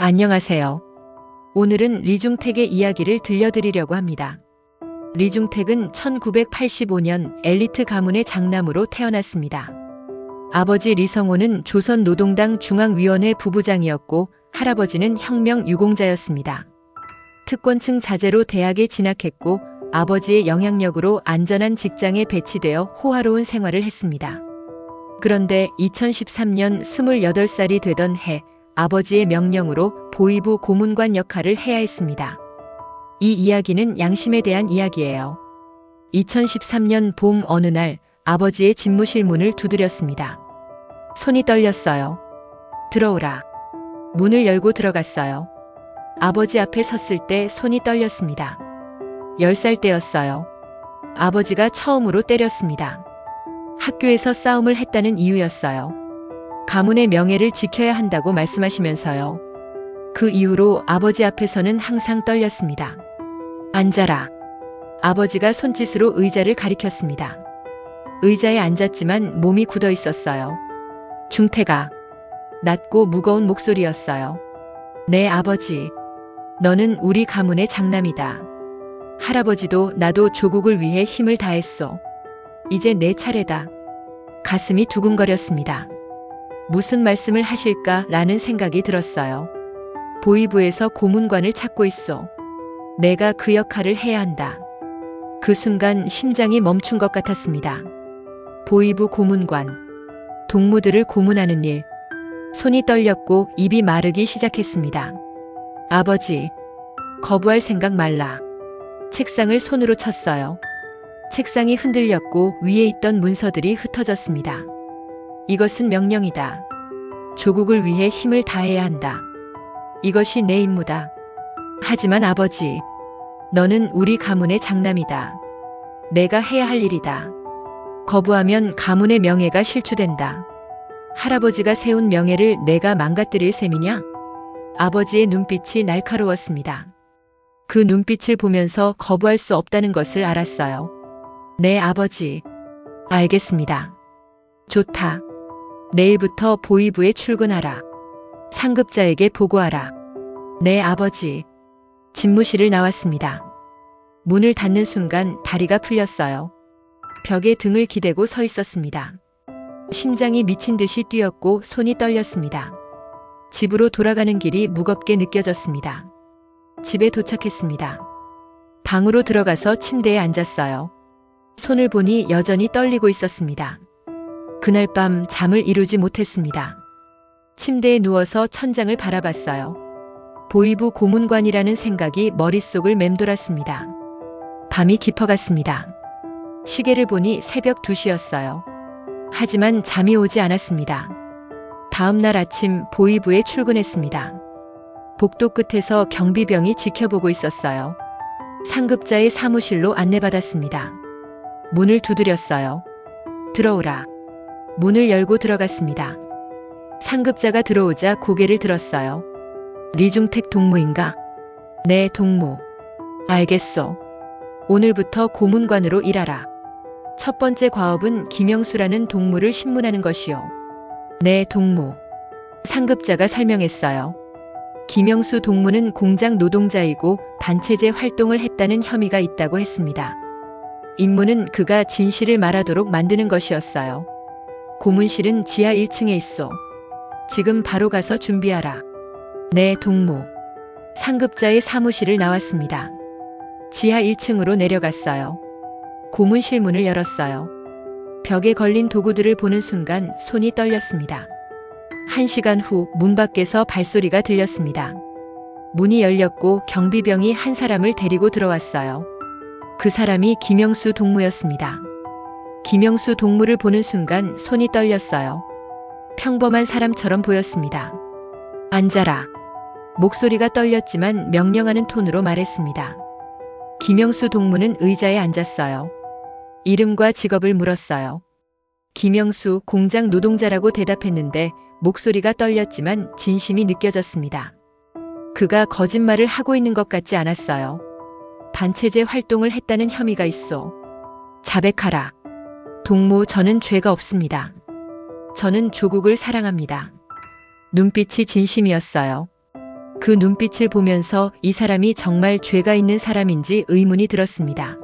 안녕하세요. 오늘은 리중택의 이야기를 들려드리려고 합니다. 리중택은 1985년 엘리트 가문의 장남으로 태어났습니다. 아버지 리성호는 조선노동당 중앙위원회 부부장이었고 할아버지는 혁명 유공자였습니다. 특권층 자제로 대학에 진학했고 아버지의 영향력으로 안전한 직장에 배치되어 호화로운 생활을 했습니다. 그런데 2013년 28살이 되던 해 아버지의 명령으로 보위부 고문관 역할을 해야 했습니다. 이 이야기는 양심에 대한 이야기예요. 2013년 봄 어느 날 아버지의 집무실 문을 두드렸습니다. 손이 떨렸어요. 들어오라. 문을 열고 들어갔어요. 아버지 앞에 섰을 때 손이 떨렸습니다. 10살 때였어요. 아버지가 처음으로 때렸습니다. 학교에서 싸움을 했다는 이유였어요. 가문의 명예를 지켜야 한다고 말씀하시면서요. 그 이후로 아버지 앞에서는 항상 떨렸습니다. 앉아라. 아버지가 손짓으로 의자를 가리켰습니다. 의자에 앉았지만 몸이 굳어 있었어요. 중태가. 낮고 무거운 목소리였어요. 네, 아버지. 너는 우리 가문의 장남이다. 할아버지도 나도 조국을 위해 힘을 다했어. 이제 내 차례다. 가슴이 두근거렸습니다. 무슨 말씀을 하실까라는 생각이 들었어요. 보위부에서 고문관을 찾고 있어. 내가 그 역할을 해야 한다. 그 순간 심장이 멈춘 것 같았습니다. 보위부 고문관. 동무들을 고문하는 일. 손이 떨렸고 입이 마르기 시작했습니다. 아버지, 거부할 생각 말라. 책상을 손으로 쳤어요. 책상이 흔들렸고 위에 있던 문서들이 흩어졌습니다. 이것은 명령이다. 조국을 위해 힘을 다해야 한다. 이것이 내 임무다. 하지만 아버지, 너는 우리 가문의 장남이다. 내가 해야 할 일이다. 거부하면 가문의 명예가 실추된다. 할아버지가 세운 명예를 내가 망가뜨릴 셈이냐? 아버지의 눈빛이 날카로웠습니다. 그 눈빛을 보면서 거부할 수 없다는 것을 알았어요. 네, 아버지. 알겠습니다. 좋다. 내일부터 보위부에 출근하라. 상급자에게 보고하라. 네, 아버지. 집무실을 나왔습니다. 문을 닫는 순간 다리가 풀렸어요. 벽에 등을 기대고 서 있었습니다. 심장이 미친 듯이 뛰었고 손이 떨렸습니다. 집으로 돌아가는 길이 무겁게 느껴졌습니다. 집에 도착했습니다. 방으로 들어가서 침대에 앉았어요. 손을 보니 여전히 떨리고 있었습니다. 그날 밤 잠을 이루지 못했습니다. 침대에 누워서 천장을 바라봤어요. 보위부 고문관이라는 생각이 머릿속을 맴돌았습니다. 밤이 깊어갔습니다. 시계를 보니 새벽 2시였어요. 하지만 잠이 오지 않았습니다. 다음 날 아침 보위부에 출근했습니다. 복도 끝에서 경비병이 지켜보고 있었어요. 상급자의 사무실로 안내받았습니다. 문을 두드렸어요. 들어오라. 문을 열고 들어갔습니다. 상급자가 들어오자 고개를 들었어요. 리중택 동무인가? 네, 동무. 알겠소. 오늘부터 고문관으로 일하라. 첫 번째 과업은 김영수라는 동무를 신문하는 것이요. 네, 동무. 상급자가 설명했어요. 김영수 동무는 공장 노동자이고 반체제 활동을 했다는 혐의가 있다고 했습니다. 임무는 그가 진실을 말하도록 만드는 것이었어요. 고문실은 지하 1층에 있어. 지금 바로 가서 준비하라. 네, 동무. 상급자의 사무실을 나왔습니다. 지하 1층으로 내려갔어요. 고문실 문을 열었어요. 벽에 걸린 도구들을 보는 순간 손이 떨렸습니다. 1시간 후 문 밖에서 발소리가 들렸습니다. 문이 열렸고 경비병이 한 사람을 데리고 들어왔어요. 그 사람이 김영수 동무였습니다. 김영수 동무를 보는 순간 손이 떨렸어요. 평범한 사람처럼 보였습니다. 앉아라. 목소리가 떨렸지만 명령하는 톤으로 말했습니다. 김영수 동무는 의자에 앉았어요. 이름과 직업을 물었어요. 김영수 공장 노동자라고 대답했는데 목소리가 떨렸지만 진심이 느껴졌습니다. 그가 거짓말을 하고 있는 것 같지 않았어요. 반체제 활동을 했다는 혐의가 있어. 자백하라. 동무, 저는 죄가 없습니다. 저는 조국을 사랑합니다. 눈빛이 진심이었어요. 그 눈빛을 보면서 이 사람이 정말 죄가 있는 사람인지 의문이 들었습니다.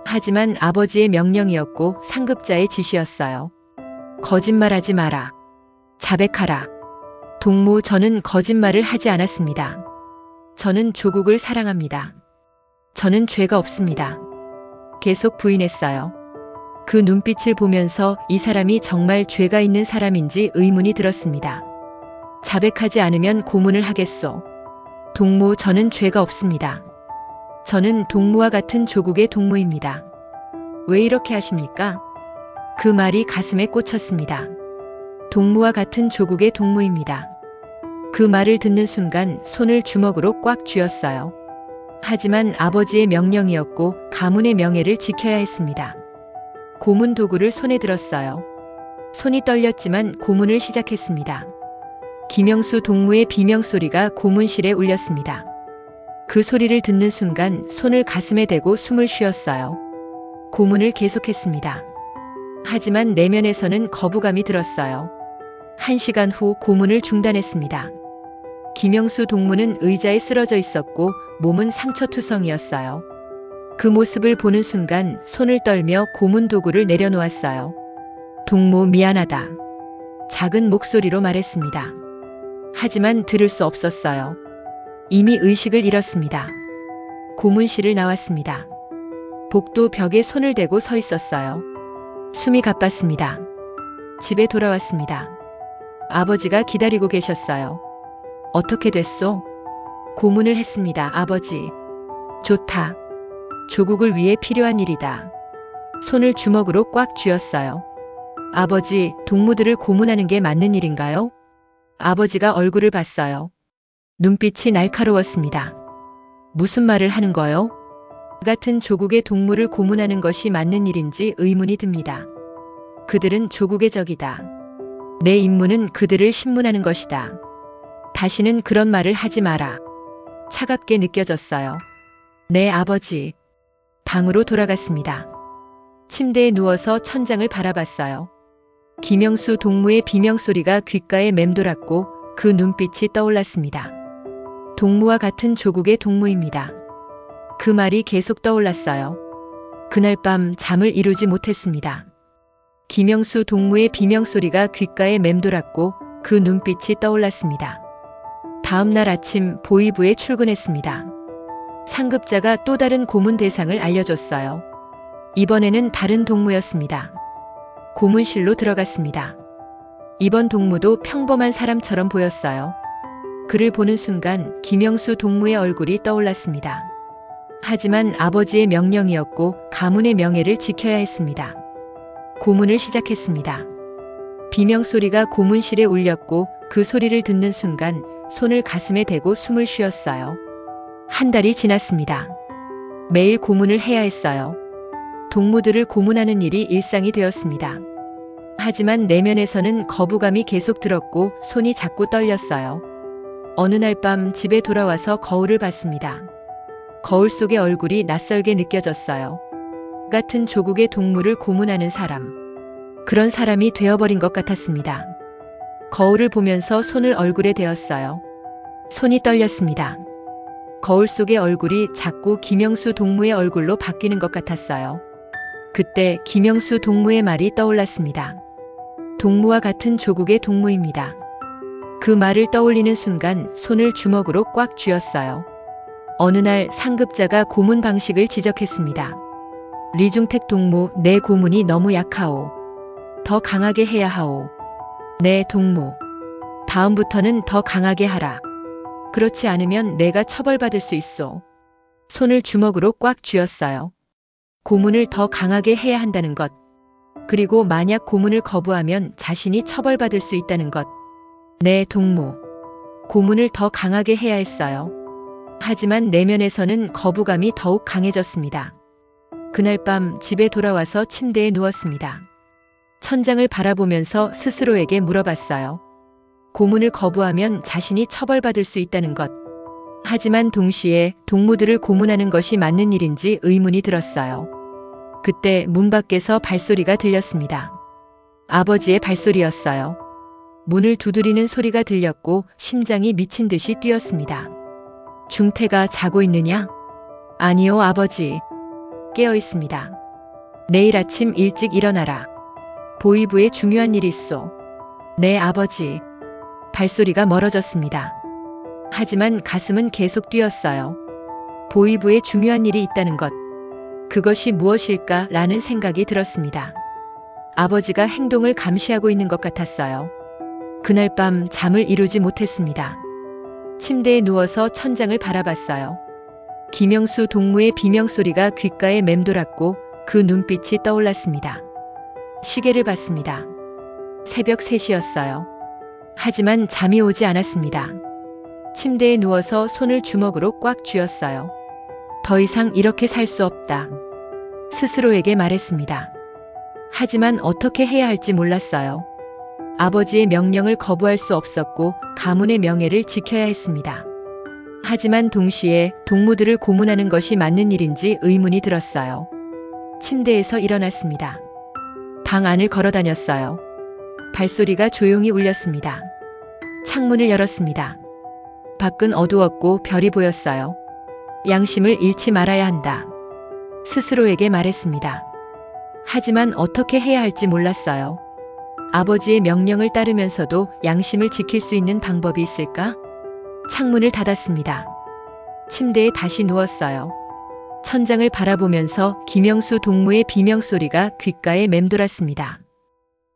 하지만 아버지의 명령이었고 상급자의 지시였어요. 거짓말하지 마라. 자백하라. 동무, 저는 거짓말을 하지 않았습니다. 저는 조국을 사랑합니다. 저는 죄가 없습니다. 계속 부인했어요. 그 눈빛을 보면서 이 사람이 정말 죄가 있는 사람인지 의문이 들었습니다. 자백하지 않으면 고문을 하겠소. 동무, 저는 죄가 없습니다. 저는 동무와 같은 조국의 동무입니다. 왜 이렇게 하십니까? 그 말이 가슴에 꽂혔습니다. 동무와 같은 조국의 동무입니다. 그 말을 듣는 순간 손을 주먹으로 꽉 쥐었어요. 하지만 아버지의 명령이었고 가문의 명예를 지켜야 했습니다. 고문 도구를 손에 들었어요. 손이 떨렸지만 고문을 시작했습니다. 김영수 동무의 비명소리가 고문실에 울렸습니다. 그 소리를 듣는 순간 손을 가슴에 대고 숨을 쉬었어요. 고문을 계속했습니다. 하지만 내면에서는 거부감이 들었어요. 1시간 후 고문을 중단했습니다. 김영수 동무는 의자에 쓰러져 있었고 몸은 상처투성이었어요. 그 모습을 보는 순간 손을 떨며 고문 도구를 내려놓았어요. 동무, 미안하다. 작은 목소리로 말했습니다. 하지만 들을 수 없었어요. 이미 의식을 잃었습니다. 고문실을 나왔습니다. 복도 벽에 손을 대고 서 있었어요. 숨이 가빴습니다. 집에 돌아왔습니다. 아버지가 기다리고 계셨어요. 어떻게 됐소? 고문을 했습니다. 아버지. 좋다. 조국을 위해 필요한 일이다. 손을 주먹으로 꽉 쥐었어요. 아버지, 동무들을 고문하는 게 맞는 일인가요? 아버지가 얼굴을 봤어요. 눈빛이 날카로웠습니다. 무슨 말을 하는 거요? 같은 조국의 동무를 고문하는 것이 맞는 일인지 의문이 듭니다. 그들은 조국의 적이다. 내 임무는 그들을 신문하는 것이다. 다시는 그런 말을 하지 마라. 차갑게 느껴졌어요. 네, 아버지. 방으로 돌아갔습니다. 침대에 누워서 천장을 바라봤어요. 김영수 동무의 비명소리가 귓가에 맴돌았고 그 눈빛이 떠올랐습니다. 동무와 같은 조국의 동무입니다. 그 말이 계속 떠올랐어요. 그날 밤 잠을 이루지 못했습니다. 김영수 동무의 비명소리가 귓가에 맴돌았고 그 눈빛이 떠올랐습니다. 다음 날 아침 보이부에 출근했습니다. 상급자가 또 다른 고문 대상을 알려줬어요. 이번에는 다른 동무였습니다. 고문실로 들어갔습니다. 이번 동무도 평범한 사람처럼 보였어요. 그를 보는 순간 김영수 동무의 얼굴이 떠올랐습니다. 하지만 아버지의 명령이었고 가문의 명예를 지켜야 했습니다. 고문을 시작했습니다. 비명소리가 고문실에 울렸고 그 소리를 듣는 순간 손을 가슴에 대고 숨을 쉬었어요. 한 달이 지났습니다. 매일 고문을 해야 했어요. 동무들을 고문하는 일이 일상이 되었습니다. 하지만 내면에서는 거부감이 계속 들었고 손이 자꾸 떨렸어요. 어느 날 밤 집에 돌아와서 거울을 봤습니다. 거울 속의 얼굴이 낯설게 느껴졌어요. 같은 조국의 동무를 고문하는 사람. 그런 사람이 되어버린 것 같았습니다. 거울을 보면서 손을 얼굴에 대었어요. 손이 떨렸습니다. 거울 속의 얼굴이 자꾸 김영수 동무의 얼굴로 바뀌는 것 같았어요. 그때 김영수 동무의 말이 떠올랐습니다. 동무와 같은 조국의 동무입니다. 그 말을 떠올리는 순간 손을 주먹으로 꽉 쥐었어요. 어느 날 상급자가 고문 방식을 지적했습니다. 리중택 동무, 내 고문이 너무 약하오. 더 강하게 해야 하오. 네, 동무. 다음부터는 더 강하게 하라. 그렇지 않으면 내가 처벌받을 수 있어. 손을 주먹으로 꽉 쥐었어요. 고문을 더 강하게 해야 한다는 것. 그리고 만약 고문을 거부하면 자신이 처벌받을 수 있다는 것. 네, 동무. 고문을 더 강하게 해야 했어요. 하지만 내면에서는 거부감이 더욱 강해졌습니다. 그날 밤 집에 돌아와서 침대에 누웠습니다. 천장을 바라보면서 스스로에게 물어봤어요. 고문을 거부하면 자신이 처벌받을 수 있다는 것. 하지만 동시에 동무들을 고문하는 것이 맞는 일인지 의문이 들었어요. 그때 문 밖에서 발소리가 들렸습니다. 아버지의 발소리였어요. 문을 두드리는 소리가 들렸고 심장이 미친 듯이 뛰었습니다. 중태가 자고 있느냐? 아니요, 아버지. 깨어 있습니다. 내일 아침 일찍 일어나라. 보이부에 중요한 일이 있어. 네, 아버지. 발소리가 멀어졌습니다. 하지만 가슴은 계속 뛰었어요. 보이부에 중요한 일이 있다는 것. 그것이 무엇일까라는 생각이 들었습니다. 아버지가 행동을 감시하고 있는 것 같았어요. 그날 밤 잠을 이루지 못했습니다. 침대에 누워서 천장을 바라봤어요. 김영수 동무의 비명소리가 귓가에 맴돌았고 그 눈빛이 떠올랐습니다. 시계를 봤습니다. 새벽 3시였어요. 하지만 잠이 오지 않았습니다. 침대에 누워서 손을 주먹으로 꽉 쥐었어요. 더 이상 이렇게 살 수 없다. 스스로에게 말했습니다. 하지만 어떻게 해야 할지 몰랐어요. 아버지의 명령을 거부할 수 없었고 가문의 명예를 지켜야 했습니다. 하지만 동시에 동무들을 고문하는 것이 맞는 일인지 의문이 들었어요. 침대에서 일어났습니다. 방 안을 걸어다녔어요. 발소리가 조용히 울렸습니다. 창문을 열었습니다. 밖은 어두웠고 별이 보였어요. 양심을 잃지 말아야 한다. 스스로에게 말했습니다. 하지만 어떻게 해야 할지 몰랐어요. 아버지의 명령을 따르면서도 양심을 지킬 수 있는 방법이 있을까? 창문을 닫았습니다. 침대에 다시 누웠어요. 천장을 바라보면서 김영수 동무의 비명소리가 귓가에 맴돌았습니다.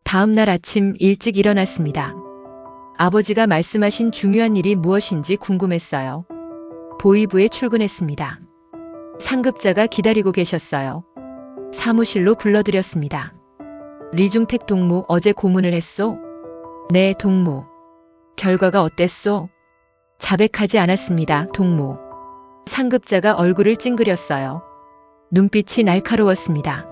다음 날 아침 일찍 일어났습니다. 아버지가 말씀하신 중요한 일이 무엇인지 궁금했어요. 보이부에 출근했습니다. 상급자가 기다리고 계셨어요. 사무실로 불러들였습니다. 리중택 동무 어제 고문을 했소? 네, 동무. 결과가 어땠소? 자백하지 않았습니다, 동무. 상급자가 얼굴을 찡그렸어요. 눈빛이 날카로웠습니다.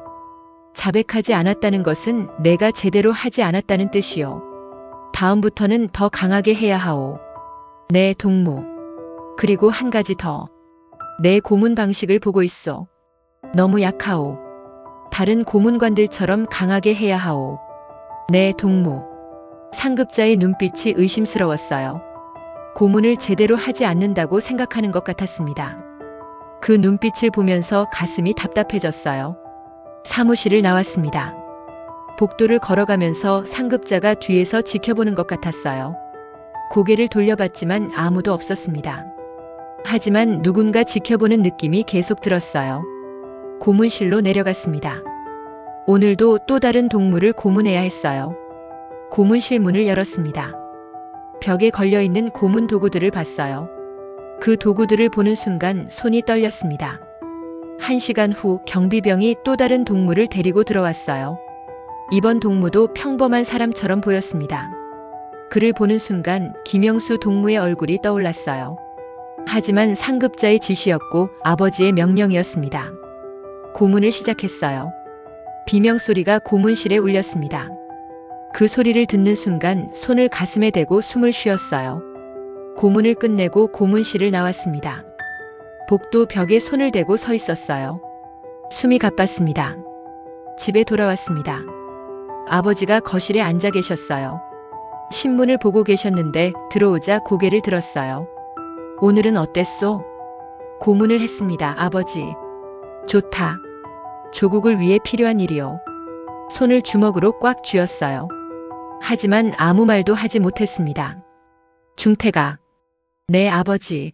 자백하지 않았다는 것은 내가 제대로 하지 않았다는 뜻이요. 다음부터는 더 강하게 해야 하오. 네, 동무. 그리고 한 가지 더. 내 고문 방식을 보고 있어. 너무 약하오. 다른 고문관들처럼 강하게 해야 하오. 네, 동무. 상급자의 눈빛이 의심스러웠어요. 고문을 제대로 하지 않는다고 생각하는 것 같았습니다. 그 눈빛을 보면서 가슴이 답답해졌어요. 사무실을 나왔습니다. 복도를 걸어가면서 상급자가 뒤에서 지켜보는 것 같았어요. 고개를 돌려봤지만 아무도 없었습니다. 하지만 누군가 지켜보는 느낌이 계속 들었어요. 고문실로 내려갔습니다. 오늘도 또 다른 동무를 고문해야 했어요. 고문실 문을 열었습니다. 벽에 걸려있는 고문 도구들을 봤어요. 그 도구들을 보는 순간 손이 떨렸습니다. 1시간 후 경비병이 또 다른 동무를 데리고 들어왔어요. 이번 동무도 평범한 사람처럼 보였습니다. 그를 보는 순간 김영수 동무의 얼굴이 떠올랐어요. 하지만 상급자의 지시였고 아버지의 명령이었습니다. 고문을 시작했어요. 비명소리가 고문실에 울렸습니다. 그 소리를 듣는 순간 손을 가슴에 대고 숨을 쉬었어요. 고문을 끝내고 고문실을 나왔습니다. 복도 벽에 손을 대고 서 있었어요. 숨이 가빴습니다. 집에 돌아왔습니다. 아버지가 거실에 앉아 계셨어요. 신문을 보고 계셨는데 들어오자 고개를 들었어요. 오늘은 어땠소? 고문을 했습니다, 아버지. 좋다. 조국을 위해 필요한 일이요. 손을 주먹으로 꽉 쥐었어요. 하지만 아무 말도 하지 못했습니다. 중태가, 네, 아버지.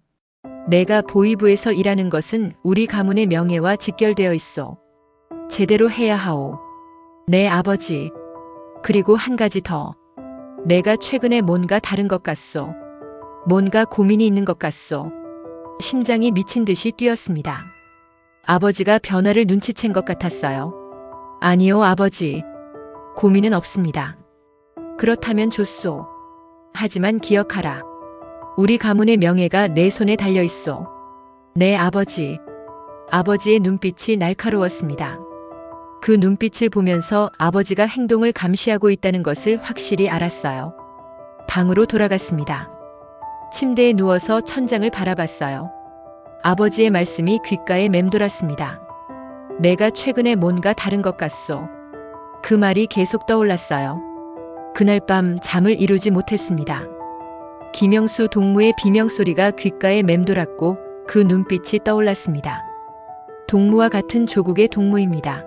내가 보이부에서 일하는 것은 우리 가문의 명예와 직결되어 있어. 제대로 해야 하오. 네, 아버지. 그리고 한 가지 더. 내가 최근에 뭔가 다른 것 같소. 뭔가 고민이 있는 것 같소. 심장이 미친 듯이 뛰었습니다. 아버지가 변화를 눈치챈 것 같았어요. 아니요, 아버지. 고민은 없습니다. 그렇다면 좋소. 하지만 기억하라. 우리 가문의 명예가 내 손에 달려 있어. 네, 아버지. 아버지의 눈빛이 날카로웠습니다. 그 눈빛을 보면서 아버지가 행동을 감시하고 있다는 것을 확실히 알았어요. 방으로 돌아갔습니다. 침대에 누워서 천장을 바라봤어요. 아버지의 말씀이 귓가에 맴돌았습니다. 내가 최근에 뭔가 다른 것 같소. 그 말이 계속 떠올랐어요. 그날 밤 잠을 이루지 못했습니다. 김영수 동무의 비명소리가 귓가에 맴돌았고 그 눈빛이 떠올랐습니다. 동무와 같은 조국의 동무입니다.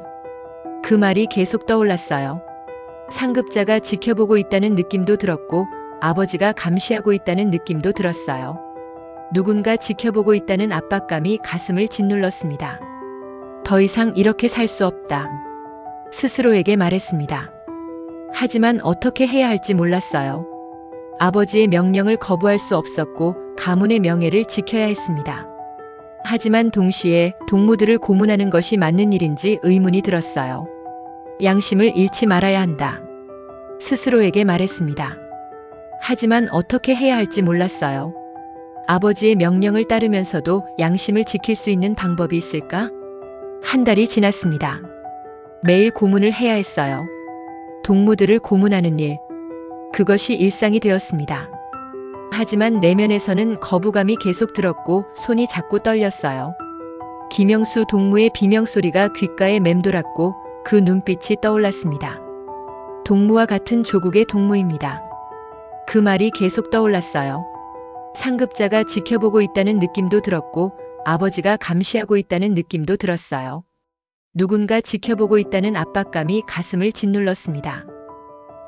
그 말이 계속 떠올랐어요. 상급자가 지켜보고 있다는 느낌도 들었고 아버지가 감시하고 있다는 느낌도 들었어요. 누군가 지켜보고 있다는 압박감이 가슴을 짓눌렀습니다. 더 이상 이렇게 살 수 없다. 스스로에게 말했습니다. 하지만 어떻게 해야 할지 몰랐어요. 아버지의 명령을 거부할 수 없었고 가문의 명예를 지켜야 했습니다. 하지만 동시에 동무들을 고문하는 것이 맞는 일인지 의문이 들었어요. 양심을 잃지 말아야 한다. 스스로에게 말했습니다. 하지만 어떻게 해야 할지 몰랐어요. 아버지의 명령을 따르면서도 양심을 지킬 수 있는 방법이 있을까? 한 달이 지났습니다. 매일 고문을 해야 했어요. 동무들을 고문하는 일. 그것이 일상이 되었습니다. 하지만 내면에서는 거부감이 계속 들었고 손이 자꾸 떨렸어요. 김영수 동무의 비명소리가 귓가에 맴돌았고 그 눈빛이 떠올랐습니다. 동무와 같은 조국의 동무입니다. 그 말이 계속 떠올랐어요. 상급자가 지켜보고 있다는 느낌도 들었고 아버지가 감시하고 있다는 느낌도 들었어요. 누군가 지켜보고 있다는 압박감이 가슴을 짓눌렀습니다.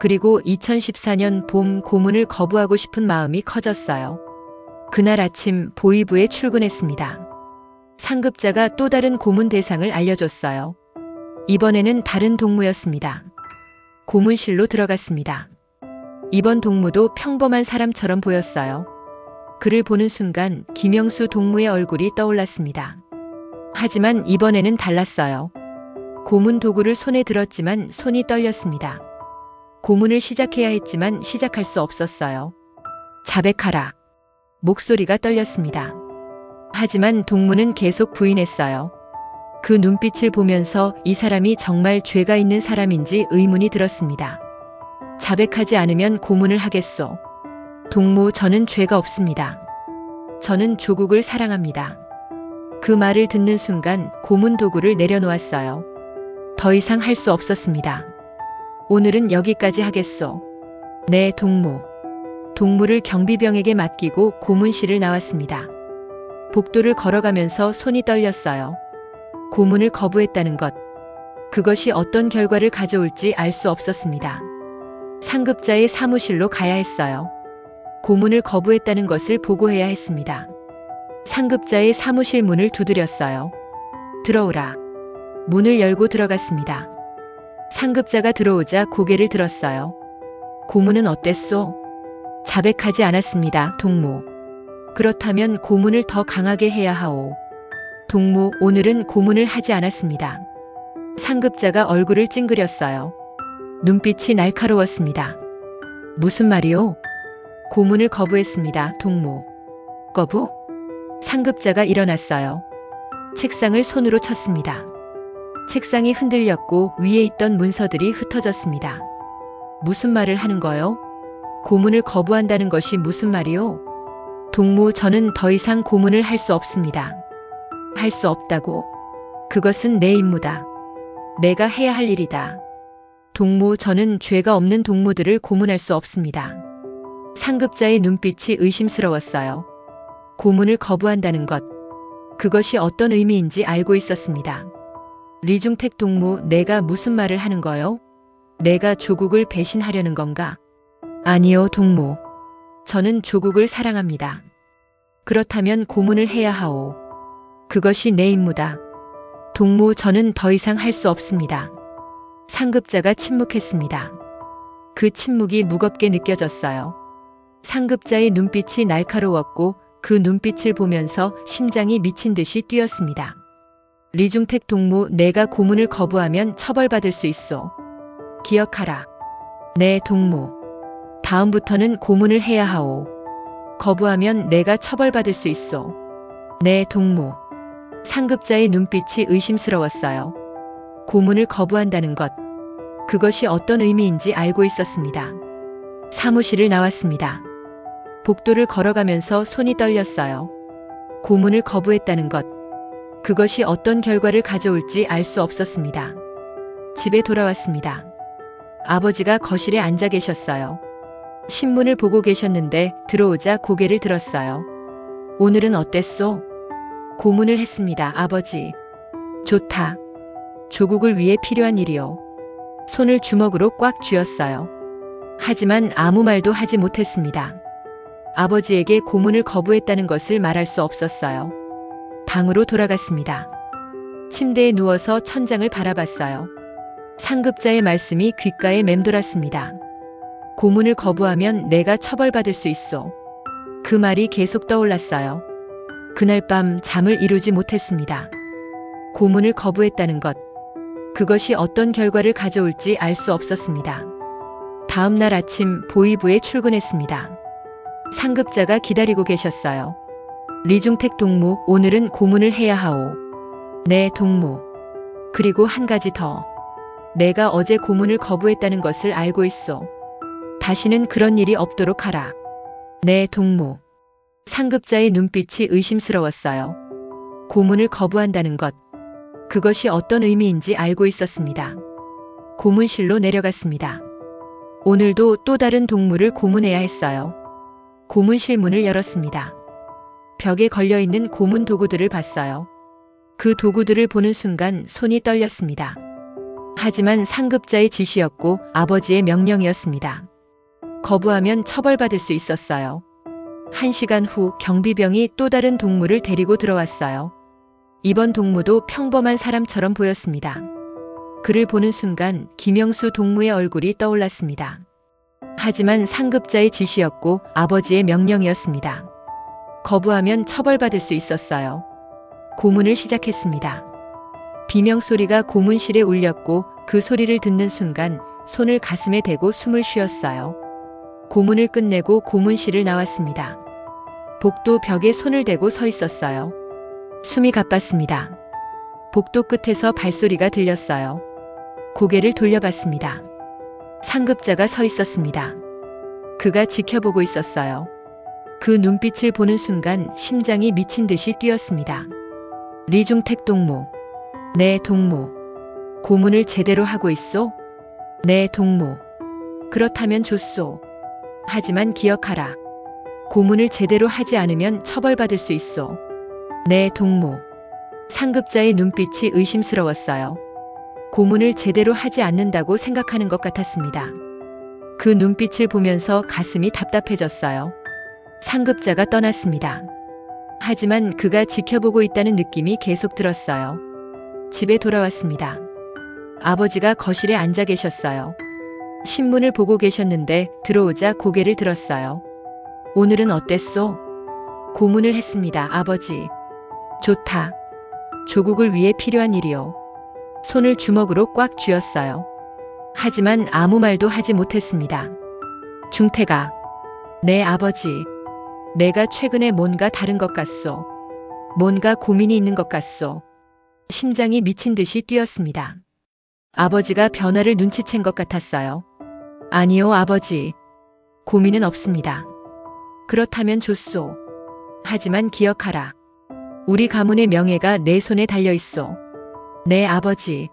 그리고 2014년 봄 고문을 거부하고 싶은 마음이 커졌어요. 그날 아침 보이부에 출근했습니다. 상급자가 또 다른 고문 대상을 알려줬어요. 이번에는 다른 동무였습니다. 고문실로 들어갔습니다. 이번 동무도 평범한 사람처럼 보였어요. 그를 보는 순간 김영수 동무의 얼굴이 떠올랐습니다. 하지만 이번에는 달랐어요. 고문 도구를 손에 들었지만 손이 떨렸습니다. 고문을 시작해야 했지만 시작할 수 없었어요. 자백하라. 목소리가 떨렸습니다. 하지만 동무는 계속 부인했어요. 그 눈빛을 보면서 이 사람이 정말 죄가 있는 사람인지 의문이 들었습니다. 자백하지 않으면 고문을 하겠소. 동무, 저는 죄가 없습니다. 저는 조국을 사랑합니다. 그 말을 듣는 순간 고문 도구를 내려놓았어요. 더 이상 할 수 없었습니다. 오늘은 여기까지 하겠소. 네, 동무. 동무를 경비병에게 맡기고 고문실을 나왔습니다. 복도를 걸어가면서 손이 떨렸어요. 고문을 거부했다는 것. 그것이 어떤 결과를 가져올지 알 수 없었습니다. 상급자의 사무실로 가야 했어요. 고문을 거부했다는 것을 보고해야 했습니다. 상급자의 사무실 문을 두드렸어요. 들어오라. 문을 열고 들어갔습니다. 상급자가 들어오자 고개를 들었어요. 고문은 어땠소? 자백하지 않았습니다, 동무. 그렇다면 고문을 더 강하게 해야 하오. 동무, 오늘은 고문을 하지 않았습니다. 상급자가 얼굴을 찡그렸어요. 눈빛이 날카로웠습니다. 무슨 말이오? 고문을 거부했습니다, 동무. 거부? 상급자가 일어났어요. 책상을 손으로 쳤습니다. 책상이 흔들렸고 위에 있던 문서들이 흩어졌습니다. 무슨 말을 하는 거요? 고문을 거부한다는 것이 무슨 말이오? 동무, 저는 더 이상 고문을 할 수 없습니다. 할 수 없다고? 그것은 내 임무다. 내가 해야 할 일이다. 동무, 저는 죄가 없는 동무들을 고문할 수 없습니다. 상급자의 눈빛이 의심스러웠어요. 고문을 거부한다는 것. 그것이 어떤 의미인지 알고 있었습니다. 리중택 동무, 내가 무슨 말을 하는 거요? 내가 조국을 배신하려는 건가? 아니요, 동무. 저는 조국을 사랑합니다. 그렇다면 고문을 해야 하오. 그것이 내 임무다. 동무, 저는 더 이상 할 수 없습니다. 상급자가 침묵했습니다. 그 침묵이 무겁게 느껴졌어요. 상급자의 눈빛이 날카로웠고 그 눈빛을 보면서 심장이 미친 듯이 뛰었습니다. 리중택 동무, 내가 고문을 거부하면 처벌받을 수 있어. 기억하라. 네, 동무. 다음부터는 고문을 해야 하오. 거부하면 내가 처벌받을 수 있어. 네, 동무. 상급자의 눈빛이 의심스러웠어요. 고문을 거부한다는 것. 그것이 어떤 의미인지 알고 있었습니다. 사무실을 나왔습니다. 복도를 걸어가면서 손이 떨렸어요. 고문을 거부했다는 것. 그것이 어떤 결과를 가져올지 알 수 없었습니다. 집에 돌아왔습니다. 아버지가 거실에 앉아 계셨어요. 신문을 보고 계셨는데 들어오자 고개를 들었어요. 오늘은 어땠소? 고문을 했습니다, 아버지. 좋다. 조국을 위해 필요한 일이요. 손을 주먹으로 꽉 쥐었어요. 하지만 아무 말도 하지 못했습니다. 아버지에게 고문을 거부했다는 것을 말할 수 없었어요. 방으로 돌아갔습니다. 침대에 누워서 천장을 바라봤어요. 상급자의 말씀이 귓가에 맴돌았습니다. 고문을 거부하면 내가 처벌받을 수 있어. 그 말이 계속 떠올랐어요. 그날 밤 잠을 이루지 못했습니다. 고문을 거부했다는 것, 그것이 어떤 결과를 가져올지 알 수 없었습니다. 다음 날 아침 보위부에 출근했습니다. 상급자가 기다리고 계셨어요. 리중택 동무, 오늘은 고문을 해야 하오. 네, 동무. 그리고 한 가지 더. 내가 어제 고문을 거부했다는 것을 알고 있어. 다시는 그런 일이 없도록 하라. 네, 동무. 상급자의 눈빛이 의심스러웠어요. 고문을 거부한다는 것, 그것이 어떤 의미인지 알고 있었습니다. 고문실로 내려갔습니다. 오늘도 또 다른 동무를 고문해야 했어요. 고문실 문을 열었습니다. 벽에 걸려있는 고문 도구들을 봤어요. 그 도구들을 보는 순간 손이 떨렸습니다. 하지만 상급자의 지시였고 아버지의 명령이었습니다. 거부하면 처벌받을 수 있었어요. 1시간 후 경비병이 또 다른 동무를 데리고 들어왔어요. 이번 동무도 평범한 사람처럼 보였습니다. 그를 보는 순간 김영수 동무의 얼굴이 떠올랐습니다. 하지만 상급자의 지시였고 아버지의 명령이었습니다. 거부하면 처벌받을 수 있었어요. 고문을 시작했습니다. 비명소리가 고문실에 울렸고 그 소리를 듣는 순간 손을 가슴에 대고 숨을 쉬었어요. 고문을 끝내고 고문실을 나왔습니다. 복도 벽에 손을 대고 서 있었어요. 숨이 가빴습니다. 복도 끝에서 발소리가 들렸어요. 고개를 돌려봤습니다. 상급자가 서 있었습니다. 그가 지켜보고 있었어요. 그 눈빛을 보는 순간 심장이 미친 듯이 뛰었습니다. 리중택 동무. 네, 동무. 고문을 제대로 하고 있소? 네, 동무. 그렇다면 좋소. 하지만 기억하라. 고문을 제대로 하지 않으면 처벌받을 수 있소. 네, 동무. 상급자의 눈빛이 의심스러웠어요. 고문을 제대로 하지 않는다고 생각하는 것 같았습니다. 그 눈빛을 보면서 가슴이 답답해졌어요. 상급자가 떠났습니다. 하지만 그가 지켜보고 있다는 느낌이 계속 들었어요. 집에 돌아왔습니다. 아버지가 거실에 앉아 계셨어요. 신문을 보고 계셨는데 들어오자 고개를 들었어요. 오늘은 어땠소? 고문을 했습니다, 아버지. 좋다. 조국을 위해 필요한 일이요. 손을 주먹으로 꽉 쥐었어요. 하지만 아무 말도 하지 못했습니다. 중태가. 네, 아버지. 내가 최근에 뭔가 다른 것 같소. 뭔가 고민이 있는 것 같소. 심장이 미친 듯이 뛰었습니다. 아버지가 변화를 눈치챈 것 같았어요. 아니요, 아버지. 고민은 없습니다. 그렇다면 좋소. 하지만 기억하라. 우리 가문의 명예가 내 손에 달려 있소. 네, 아버지.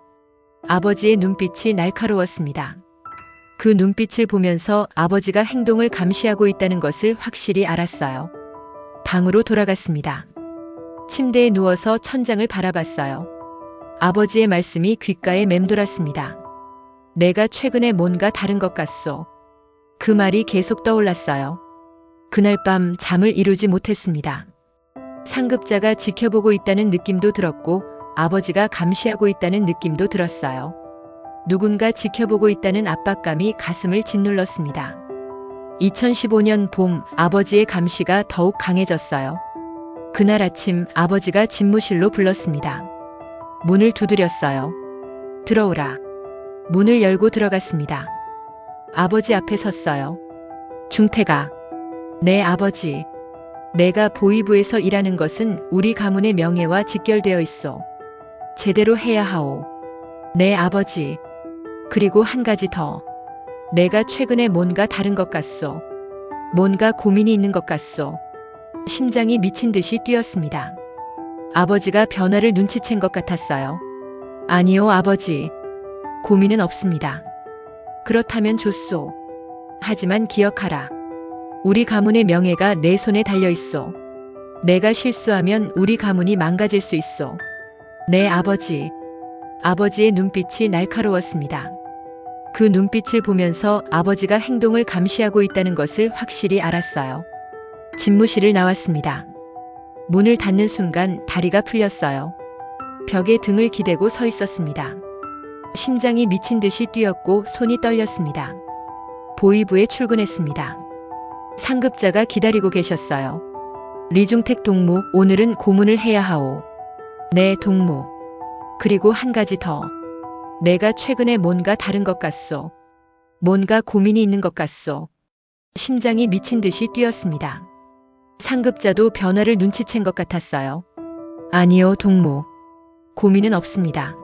아버지의 눈빛이 날카로웠습니다. 그 눈빛을 보면서 아버지가 행동을 감시하고 있다는 것을 확실히 알았어요. 방으로 돌아갔습니다. 침대에 누워서 천장을 바라봤어요. 아버지의 말씀이 귓가에 맴돌았습니다. 내가 최근에 뭔가 다른 것 같소. 그 말이 계속 떠올랐어요. 그날 밤 잠을 이루지 못했습니다. 상급자가 지켜보고 있다는 느낌도 들었고 아버지가 감시하고 있다는 느낌도 들었어요. 누군가 지켜보고 있다는 압박감이 가슴을 짓눌렀습니다. 2015년 봄 아버지의 감시가 더욱 강해졌어요. 그날 아침 아버지가 집무실로 불렀습니다. 문을 두드렸어요. 들어오라. 문을 열고 들어갔습니다. 아버지 앞에 섰어요. 중태가. 네, 아버지. 내가 보위부에서 일하는 것은 우리 가문의 명예와 직결되어 있어. 제대로 해야 하오. 네, 아버지. 그리고 한 가지 더. 내가 최근에 뭔가 다른 것 같소. 뭔가 고민이 있는 것 같소. 심장이 미친 듯이 뛰었습니다. 아버지가 변화를 눈치챈 것 같았어요. 아니요, 아버지. 고민은 없습니다. 그렇다면 좋소. 하지만 기억하라. 우리 가문의 명예가 내 손에 달려 있소. 내가 실수하면 우리 가문이 망가질 수 있소. 내 아버지. 아버지의 눈빛이 날카로웠습니다. 그 눈빛을 보면서 아버지가 행동을 감시하고 있다는 것을 확실히 알았어요. 집무실을 나왔습니다. 문을 닫는 순간 다리가 풀렸어요. 벽에 등을 기대고 서 있었습니다. 심장이 미친 듯이 뛰었고 손이 떨렸습니다. 보이부에 출근했습니다. 상급자가 기다리고 계셨어요. 리중택 동무, 오늘은 고문을 해야 하오. 네, 동무. 그리고 한 가지 더. 내가 최근에 뭔가 다른 것 같소. 뭔가 고민이 있는 것 같소. 심장이 미친 듯이 뛰었습니다. 상급자도 변화를 눈치챈 것 같았어요. 아니요, 동무. 고민은 없습니다.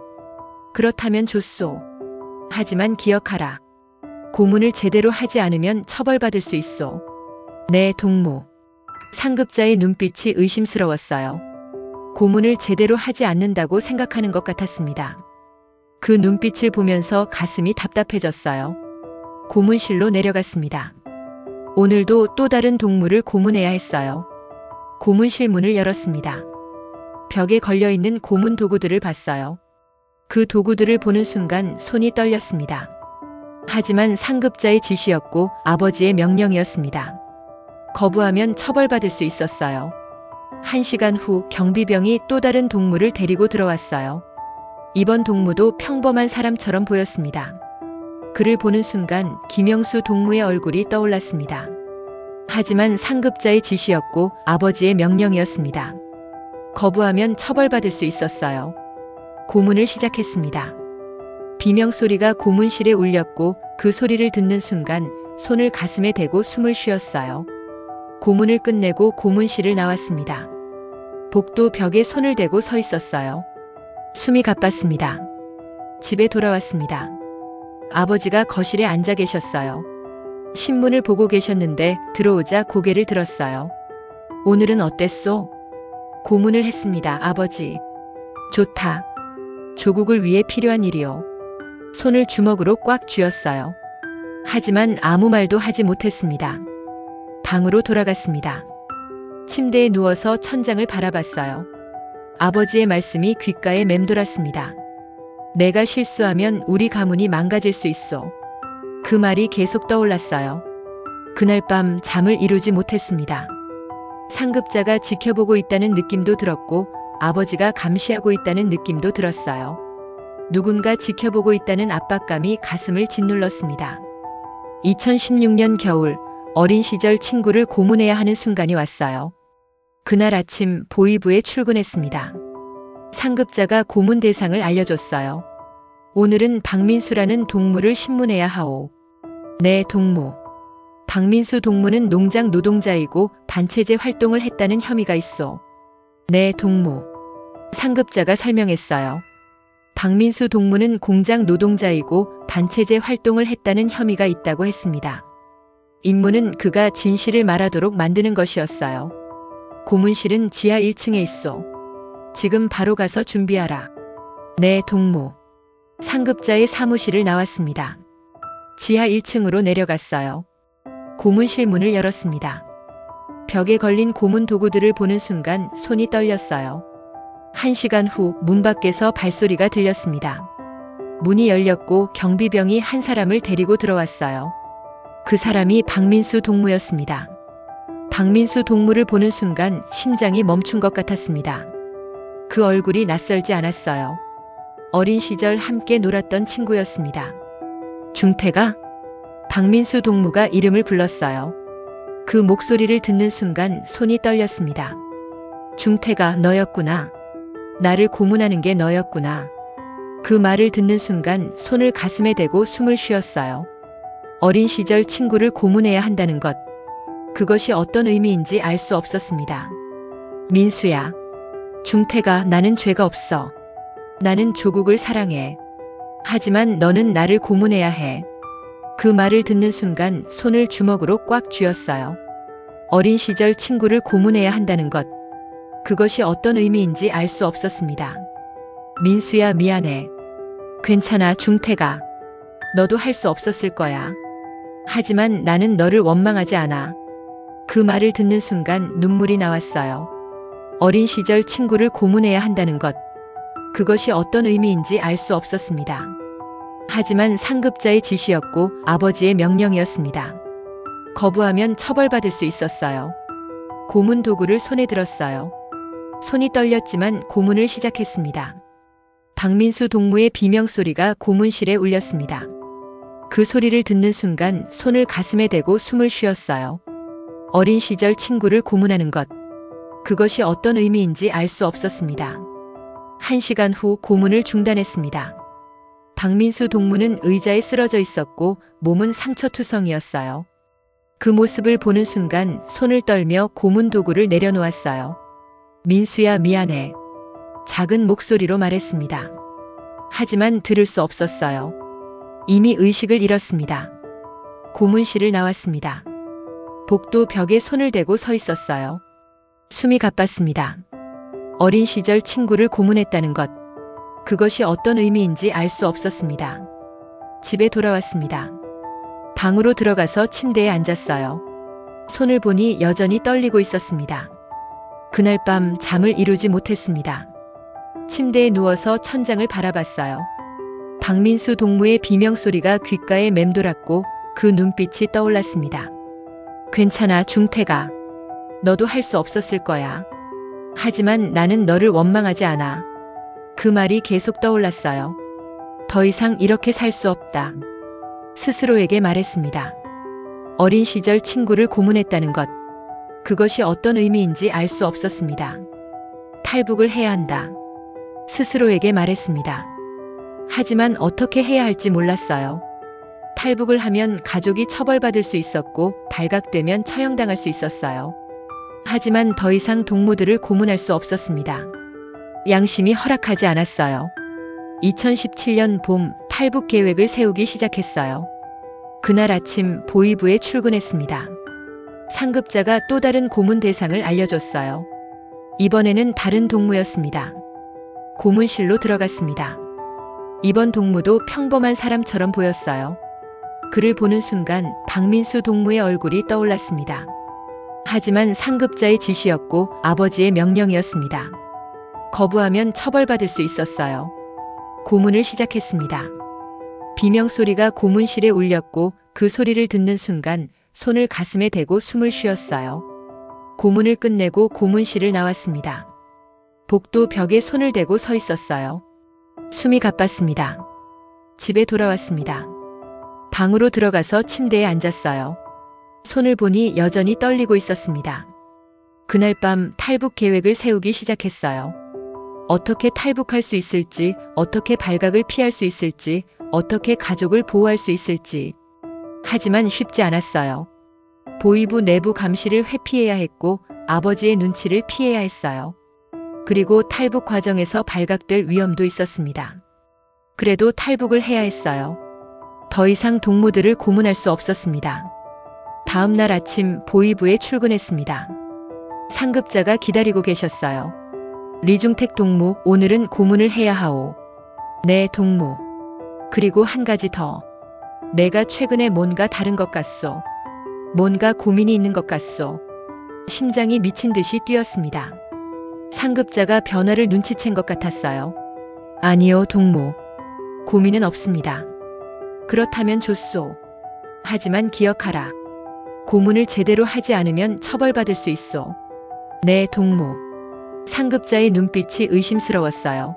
그렇다면 좋소. 하지만 기억하라. 고문을 제대로 하지 않으면 처벌받을 수 있소. 네, 동무. 상급자의 눈빛이 의심스러웠어요. 고문을 제대로 하지 않는다고 생각하는 것 같았습니다. 그 눈빛을 보면서 가슴이 답답해졌어요. 고문실로 내려갔습니다. 오늘도 또 다른 동무를 고문해야 했어요. 고문실 문을 열었습니다. 벽에 걸려있는 고문 도구들을 봤어요. 그 도구들을 보는 순간 손이 떨렸습니다. 하지만 상급자의 지시였고 아버지의 명령이었습니다. 거부하면 처벌받을 수 있었어요. 1시간 후 경비병이 또 다른 동무를 데리고 들어왔어요. 이번 동무도 평범한 사람처럼 보였습니다. 그를 보는 순간 김영수 동무의 얼굴이 떠올랐습니다. 하지만 상급자의 지시였고 아버지의 명령이었습니다. 거부하면 처벌받을 수 있었어요. 고문을 시작했습니다. 비명소리가 고문실에 울렸고 그 소리를 듣는 순간 손을 가슴에 대고 숨을 쉬었어요. 고문을 끝내고 고문실을 나왔습니다. 복도 벽에 손을 대고 서 있었어요. 숨이 가빴습니다. 집에 돌아왔습니다. 아버지가 거실에 앉아 계셨어요. 신문을 보고 계셨는데 들어오자 고개를 들었어요. 오늘은 어땠소? 고문을 했습니다, 아버지. 좋다. 조국을 위해 필요한 일이요. 손을 주먹으로 꽉 쥐었어요. 하지만 아무 말도 하지 못했습니다. 방으로 돌아갔습니다. 침대에 누워서 천장을 바라봤어요. 아버지의 말씀이 귓가에 맴돌았습니다. 내가 실수하면 우리 가문이 망가질 수 있어. 그 말이 계속 떠올랐어요. 그날 밤 잠을 이루지 못했습니다. 상급자가 지켜보고 있다는 느낌도 들었고 아버지가 감시하고 있다는 느낌도 들었어요. 누군가 지켜보고 있다는 압박감이 가슴을 짓눌렀습니다. 2016년 겨울, 어린 시절 친구를 고문해야 하는 순간이 왔어요. 그날 아침 보이부에 출근했습니다. 상급자가 고문 대상을 알려줬어요. 오늘은 박민수라는 동무를 신문해야 하오. 네, 동무. 박민수 동무는 농장 노동자이고 반체제 활동을 했다는 혐의가 있어. 네, 동무. 상급자가 설명했어요. 박민수 동무는 공장 노동자이고 반체제 활동을 했다는 혐의가 있다고 했습니다. 임무는 그가 진실을 말하도록 만드는 것이었어요. 고문실은 지하 1층에 있어. 지금 바로 가서 준비하라. 네, 동무. 상급자의 사무실을 나왔습니다. 지하 1층으로 내려갔어요. 고문실 문을 열었습니다. 벽에 걸린 고문 도구들을 보는 순간 손이 떨렸어요. 1시간 후 문 밖에서 발소리가 들렸습니다. 문이 열렸고 경비병이 한 사람을 데리고 들어왔어요. 그 사람이 박민수 동무였습니다. 박민수 동무를 보는 순간 심장이 멈춘 것 같았습니다. 그 얼굴이 낯설지 않았어요. 어린 시절 함께 놀았던 친구였습니다. 중태가? 박민수 동무가 이름을 불렀어요. 그 목소리를 듣는 순간 손이 떨렸습니다. 중태가 너였구나. 나를 고문하는 게 너였구나. 그 말을 듣는 순간 손을 가슴에 대고 숨을 쉬었어요. 어린 시절 친구를 고문해야 한다는 것. 그것이 어떤 의미인지 알 수 없었습니다. 민수야. 중태가 나는 죄가 없어. 나는 조국을 사랑해. 하지만 너는 나를 고문해야 해. 그 말을 듣는 순간 손을 주먹으로 꽉 쥐었어요. 어린 시절 친구를 고문해야 한다는 것. 그것이 어떤 의미인지 알 수 없었습니다. 민수야, 미안해. 괜찮아, 중태가. 너도 할 수 없었을 거야. 하지만 나는 너를 원망하지 않아. 그 말을 듣는 순간 눈물이 나왔어요. 어린 시절 친구를 고문해야 한다는 것. 그것이 어떤 의미인지 알 수 없었습니다. 하지만 상급자의 지시였고 아버지의 명령이었습니다. 거부하면 처벌받을 수 있었어요. 고문 도구를 손에 들었어요. 손이 떨렸지만 고문을 시작했습니다. 박민수 동무의 비명소리가 고문실에 울렸습니다. 그 소리를 듣는 순간 손을 가슴에 대고 숨을 쉬었어요. 어린 시절 친구를 고문하는 것. 그것이 어떤 의미인지 알 수 없었습니다. 1시간 후 고문을 중단했습니다. 박민수 동무는 의자에 쓰러져 있었고 몸은 상처투성이었어요. 그 모습을 보는 순간 손을 떨며 고문 도구를 내려놓았어요. 민수야, 미안해. 작은 목소리로 말했습니다. 하지만 들을 수 없었어요. 이미 의식을 잃었습니다. 고문실을 나왔습니다. 복도 벽에 손을 대고 서 있었어요. 숨이 가빴습니다. 어린 시절 친구를 고문했다는 것. 그것이 어떤 의미인지 알 수 없었습니다. 집에 돌아왔습니다. 방으로 들어가서 침대에 앉았어요. 손을 보니 여전히 떨리고 있었습니다. 그날 밤 잠을 이루지 못했습니다. 침대에 누워서 천장을 바라봤어요. 박민수 동무의 비명소리가 귓가에 맴돌았고 그 눈빛이 떠올랐습니다. 괜찮아, 중태가. 너도 할 수 없었을 거야. 하지만 나는 너를 원망하지 않아. 그 말이 계속 떠올랐어요. 더 이상 이렇게 살 수 없다. 스스로에게 말했습니다. 어린 시절 친구를 고문했다는 것. 그것이 어떤 의미인지 알 수 없었습니다. 탈북을 해야 한다. 스스로에게 말했습니다. 하지만 어떻게 해야 할지 몰랐어요. 탈북을 하면 가족이 처벌받을 수 있었고 발각되면 처형당할 수 있었어요. 하지만 더 이상 동무들을 고문할 수 없었습니다. 양심이 허락하지 않았어요. 2017년 봄 탈북 계획을 세우기 시작했어요. 그날 아침 보위부에 출근했습니다. 상급자가 또 다른 고문 대상을 알려줬어요. 이번에는 다른 동무였습니다. 고문실로 들어갔습니다. 이번 동무도 평범한 사람처럼 보였어요. 그를 보는 순간 박민수 동무의 얼굴이 떠올랐습니다. 하지만 상급자의 지시였고 아버지의 명령이었습니다. 거부하면 처벌받을 수 있었어요. 고문을 시작했습니다. 비명소리가 고문실에 울렸고 그 소리를 듣는 순간 손을 가슴에 대고 숨을 쉬었어요. 고문을 끝내고 고문실을 나왔습니다. 복도 벽에 손을 대고 서 있었어요. 숨이 가빴습니다. 집에 돌아왔습니다. 방으로 들어가서 침대에 앉았어요. 손을 보니 여전히 떨리고 있었습니다. 그날 밤 탈북 계획을 세우기 시작했어요. 어떻게 탈북할 수 있을지, 어떻게 발각을 피할 수 있을지, 어떻게 가족을 보호할 수 있을지. 하지만 쉽지 않았어요. 보위부 내부 감시를 회피해야 했고 아버지의 눈치를 피해야 했어요. 그리고 탈북 과정에서 발각될 위험도 있었습니다. 그래도 탈북을 해야 했어요. 더 이상 동무들을 고문할 수 없었습니다. 다음 날 아침 보위부에 출근했습니다. 상급자가 기다리고 계셨어요. 리중택 동무, 오늘은 고문을 해야 하오. 네, 동무. 그리고 한 가지 더. 내가 최근에 뭔가 다른 것 같소. 뭔가 고민이 있는 것 같소. 심장이 미친 듯이 뛰었습니다. 상급자가 변화를 눈치챈 것 같았어요. 아니요, 동무. 고민은 없습니다. 그렇다면 좋소. 하지만 기억하라. 고문을 제대로 하지 않으면 처벌받을 수 있소. 네, 동무. 상급자의 눈빛이 의심스러웠어요.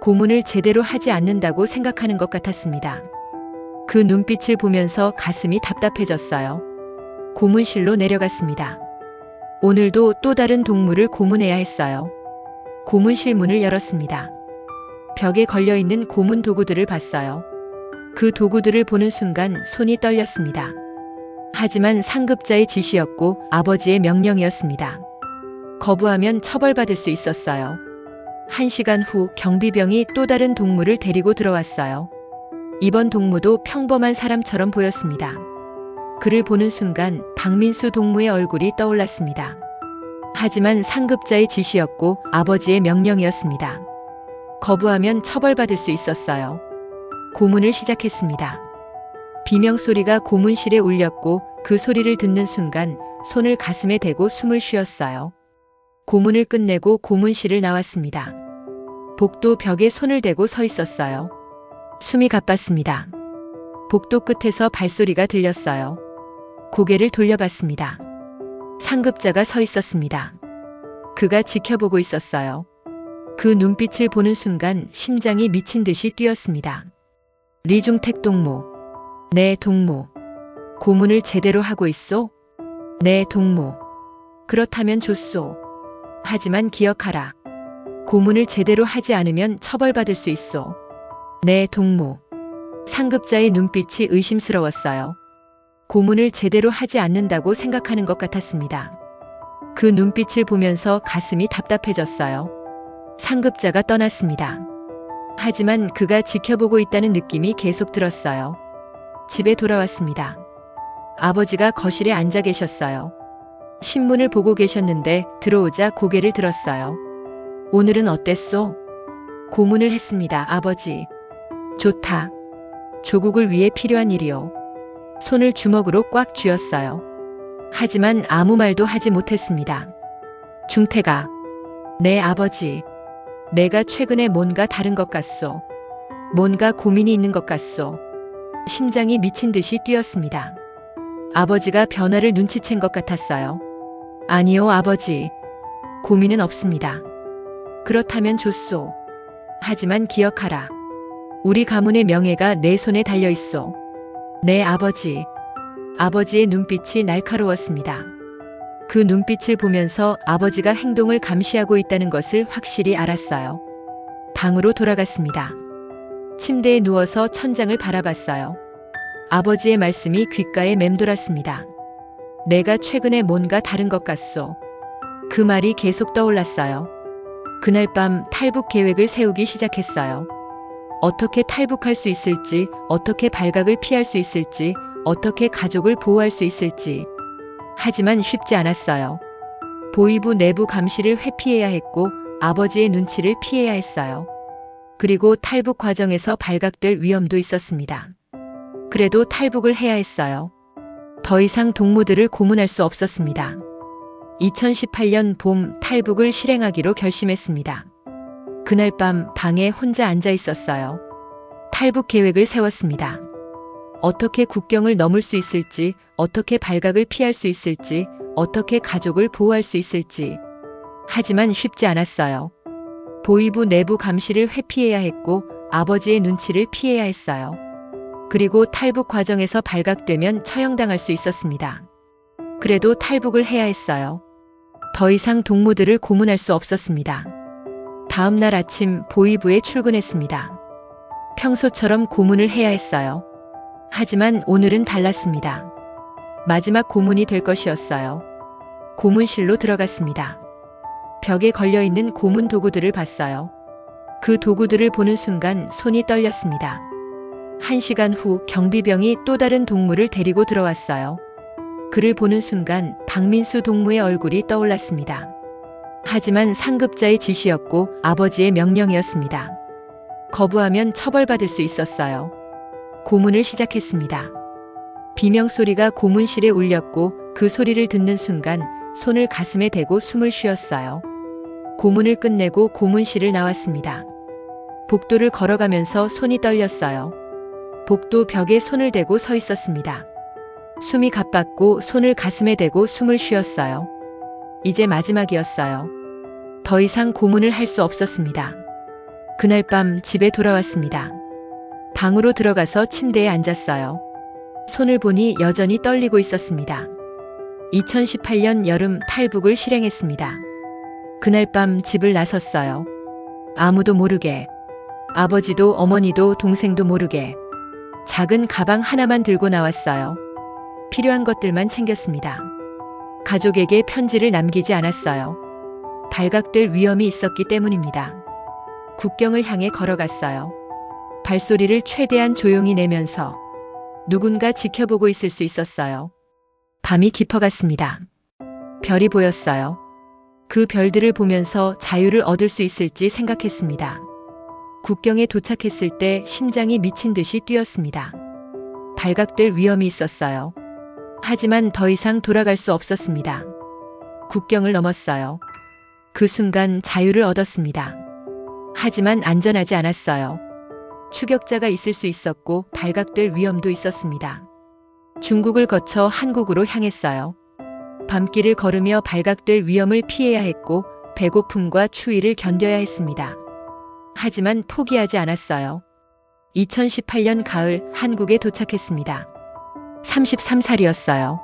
고문을 제대로 하지 않는다고 생각하는 것 같았습니다. 그 눈빛을 보면서 가슴이 답답해졌어요. 고문실로 내려갔습니다. 오늘도 또 다른 동무를 고문해야 했어요. 고문실 문을 열었습니다. 벽에 걸려있는 고문 도구들을 봤어요. 그 도구들을 보는 순간 손이 떨렸습니다. 하지만 상급자의 지시였고 아버지의 명령이었습니다. 거부하면 처벌받을 수 있었어요. 1시간 후 경비병이 또 다른 동무를 데리고 들어왔어요. 이번 동무도 평범한 사람처럼 보였습니다. 그를 보는 순간 박민수 동무의 얼굴이 떠올랐습니다. 하지만 상급자의 지시였고 아버지의 명령이었습니다. 거부하면 처벌받을 수 있었어요. 고문을 시작했습니다. 비명소리가 고문실에 울렸고 그 소리를 듣는 순간 손을 가슴에 대고 숨을 쉬었어요. 고문을 끝내고 고문실을 나왔습니다. 복도 벽에 손을 대고 서 있었어요. 숨이 가빴습니다. 복도 끝에서 발소리가 들렸어요. 고개를 돌려봤습니다. 상급자가 서 있었습니다. 그가 지켜보고 있었어요. 그 눈빛을 보는 순간 심장이 미친 듯이 뛰었습니다. 리중택 동무. 네, 동무. 고문을 제대로 하고 있소? 네, 동무. 그렇다면 좋소. 하지만 기억하라. 고문을 제대로 하지 않으면 처벌받을 수 있소. 네, 동무. 상급자의 눈빛이 의심스러웠어요. 고문을 제대로 하지 않는다고 생각하는 것 같았습니다. 그 눈빛을 보면서 가슴이 답답해졌어요. 상급자가 떠났습니다. 하지만 그가 지켜보고 있다는 느낌이 계속 들었어요. 집에 돌아왔습니다. 아버지가 거실에 앉아 계셨어요. 신문을 보고 계셨는데 들어오자 고개를 들었어요. 오늘은 어땠소? 고문을 했습니다, 아버지. 좋다. 조국을 위해 필요한 일이요. 손을 주먹으로 꽉 쥐었어요. 하지만 아무 말도 하지 못했습니다. 중태가. 네, 아버지. 내가 최근에 뭔가 다른 것 같소. 뭔가 고민이 있는 것 같소. 심장이 미친 듯이 뛰었습니다. 아버지가 변화를 눈치챈 것 같았어요. 아니요, 아버지. 고민은 없습니다. 그렇다면 좋소. 하지만 기억하라. 우리 가문의 명예가 내 손에 달려 있소. 네, 아버지. 아버지의 눈빛이 날카로웠습니다. 그 눈빛을 보면서 아버지가 행동을 감시하고 있다는 것을 확실히 알았어요. 방으로 돌아갔습니다. 침대에 누워서 천장을 바라봤어요. 아버지의 말씀이 귓가에 맴돌았습니다. 내가 최근에 뭔가 다른 것 같소. 그 말이 계속 떠올랐어요. 그날 밤 탈북 계획을 세우기 시작했어요. 어떻게 탈북할 수 있을지, 어떻게 발각을 피할 수 있을지, 어떻게 가족을 보호할 수 있을지. 하지만 쉽지 않았어요. 보위부 내부 감시를 회피해야 했고 아버지의 눈치를 피해야 했어요. 그리고 탈북 과정에서 발각될 위험도 있었습니다. 그래도 탈북을 해야 했어요. 더 이상 동무들을 고문할 수 없었습니다. 2018년 봄 탈북을 실행하기로 결심했습니다. 그날 밤 방에 혼자 앉아 있었어요. 탈북 계획을 세웠습니다. 어떻게 국경을 넘을 수 있을지, 어떻게 발각을 피할 수 있을지, 어떻게 가족을 보호할 수 있을지. 하지만 쉽지 않았어요. 보위부 내부 감시를 회피해야 했고 아버지의 눈치를 피해야 했어요. 그리고 탈북 과정에서 발각되면 처형당할 수 있었습니다. 그래도 탈북을 해야 했어요. 더 이상 동무들을 고문할 수 없었습니다. 다음 날 아침 보위부에 출근했습니다. 평소처럼 고문을 해야 했어요. 하지만 오늘은 달랐습니다. 마지막 고문이 될 것이었어요. 고문실로 들어갔습니다. 벽에 걸려있는 고문 도구들을 봤어요. 그 도구들을 보는 순간 손이 떨렸습니다. 1시간 후 경비병이 또 다른 동무를 데리고 들어왔어요. 그를 보는 순간 박민수 동무의 얼굴이 떠올랐습니다. 하지만 상급자의 지시였고 아버지의 명령이었습니다. 거부하면 처벌받을 수 있었어요. 고문을 시작했습니다. 비명소리가 고문실에 울렸고 그 소리를 듣는 순간 손을 가슴에 대고 숨을 쉬었어요. 고문을 끝내고 고문실을 나왔습니다. 복도를 걸어가면서 손이 떨렸어요. 복도 벽에 손을 대고 서 있었습니다. 숨이 가빴고 손을 가슴에 대고 숨을 쉬었어요. 이제 마지막이었어요. 더 이상 고문을 할 수 없었습니다. 그날 밤 집에 돌아왔습니다. 방으로 들어가서 침대에 앉았어요. 손을 보니 여전히 떨리고 있었습니다. 2018년 여름 탈북을 실행했습니다. 그날 밤 집을 나섰어요. 아무도 모르게. 아버지도 어머니도 동생도 모르게. 작은 가방 하나만 들고 나왔어요. 필요한 것들만 챙겼습니다. 가족에게 편지를 남기지 않았어요. 발각될 위험이 있었기 때문입니다. 국경을 향해 걸어갔어요. 발소리를 최대한 조용히 내면서 누군가 지켜보고 있을 수 있었어요. 밤이 깊어갔습니다. 별이 보였어요. 그 별들을 보면서 자유를 얻을 수 있을지 생각했습니다. 국경에 도착했을 때 심장이 미친 듯이 뛰었습니다. 발각될 위험이 있었어요. 하지만 더 이상 돌아갈 수 없었습니다. 국경을 넘었어요. 그 순간 자유를 얻었습니다. 하지만 안전하지 않았어요. 추격자가 있을 수 있었고 발각될 위험도 있었습니다. 중국을 거쳐 한국으로 향했어요. 밤길을 걸으며 발각될 위험을 피해야 했고 배고픔과 추위를 견뎌야 했습니다. 하지만 포기하지 않았어요. 2018년 가을 한국에 도착했습니다. 33살이었어요.